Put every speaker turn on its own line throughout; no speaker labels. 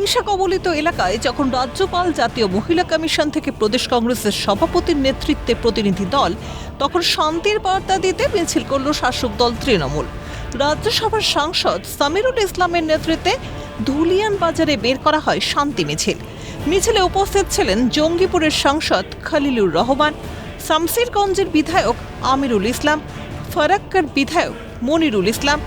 হিংসা কবলিত এলাকায় যখন রাজ্যপাল জাতীয় মহিলা কমিশন থেকে প্রদেশ কংগ্রেসের সভাপতির নেতৃত্বে প্রতিনিধি দল, তখন শান্তির বার্তা দিতে মিছিল করল শাসক দল তৃণমূল। রাজ্যসভার সাংসদ সামিরুল ইসলামের নেতৃত্বে ধুলিয়ান বাজারে বের করা হয় শান্তি মিছিল। মিছিলে উপস্থিত ছিলেন জঙ্গিপুরের সাংসদ খলিলুর রহমান, শামসিরগঞ্জের বিধায়ক আমিরুল ইসলাম, ফারাক্কার বিধায়ক মনিরুল ইসলাম,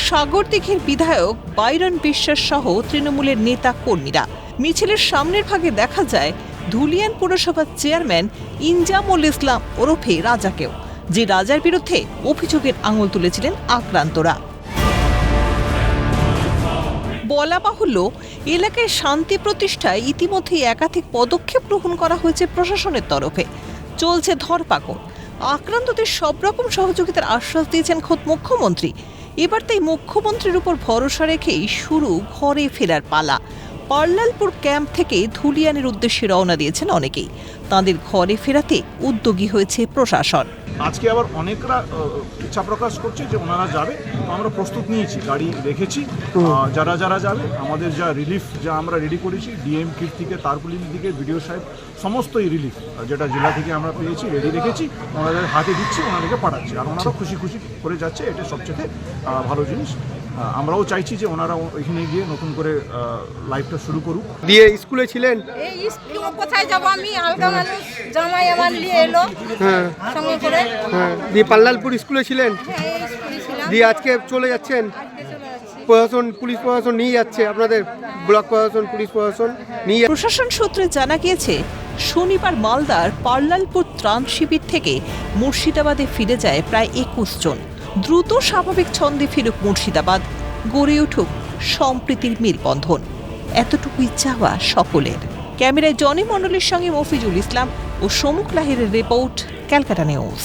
সাগরদিঘির বিধায়ক বাইরন বিশ্বাস সহ তৃণমূলের নেতা কর্মীরা। মিছিলের সামনের ভাগে দেখা যায় ধুলিয়ান পুরসভার চেয়ারম্যান ইনজামুল ইসলাম ওরফে রাজাকেও, যে রাজার বিরুদ্ধে অভিযোগের আঙুল তুলেছিলেন আক্রান্তরা। বলা বাহুল্য, এলাকায় শান্তি প্রতিষ্ঠায় ইতিমধ্যেই একাধিক পদক্ষেপ গ্রহণ করা হয়েছে প্রশাসনের তরফে। চলছে ধরপাকড়। আক্রান্তদের সব রকম সহযোগিতার আশ্বাস দিয়েছেন খোদ মুখ্যমন্ত্রী। এবার তাই মুখ্যমন্ত্রীর উপর ভরসা রেখেই শুরু ঘরে ফেরার পালা। পার্লালপুর ক্যাম্প থেকে ধুলিয়ানের উদ্দেশ্যে রওনা দিয়েছেন অনেকেই। তাঁদের ঘরে ফেরাতে উদ্যোগী হয়েছে প্রশাসন।
আজকে আবার অনেকরা ইচ্ছা প্রকাশ করছে যে ওনারা যাবে, তো আমরা প্রস্তুত নিয়েছি, গাড়ি রেখেছি। যারা যারা যাবে, আমাদের যা রিলিফ যা আমরা রেডি করেছি, ডিএম কিট থেকে তারপুলির দিকে বিডিও সাহেব সমস্তই রিলিফ যেটা জেলা থেকে আমরা পেয়েছি রেডি রেখেছি, ওনাদের হাতে দিচ্ছি, ওনাদেরকে পাঠাচ্ছি। আর ওনারা খুশি খুশি করে যাচ্ছে, এটা সবচেয়ে ভালো জিনিস। আমরাও চাইছি যে ওনারা ওইখানে গিয়ে নতুন করে লাইফটা শুরু করুক।
দিয়ে স্কুলে ছিলেন?
এই স্কুলে কোথায় যাব আমি, আলগা মানুষ, জামাই আমার নিয়ে এলো সঙ্গে করে।
দিয়ে পাল্লালপুর স্কুলে ছিলেন?
হ্যাঁ, স্কুলে ছিলাম।
দিয়ে আজকে চলে যাচ্ছেন?
আজকে চলে যাচ্ছি।
প্রশাসন, পুলিশ প্রশাসন নিয়ে যাচ্ছে আপনাদের? ব্লক প্রশাসন, পুলিশ প্রশাসন নিয়ে
প্রশাসন সূত্রে জানা গিয়েছে, শনিবার মালদার পার্লালপুর ত্রাণ শিবির থেকে মুর্শিদাবাদে ফিরে যায় প্রায় 21 জন। দ্রুত স্বাভাবিক ছন্দে ফিরুক মুর্শিদাবাদ, গড়ে উঠুক সম্প্রীতির মেলবন্ধন, এতটুকুই চাওয়া সকলের। ক্যামেরায় জনি মণ্ডলের সঙ্গে মফিজুল ইসলাম ও সমুখ লাহিরের রিপোর্ট, ক্যালকাটা নিউজ।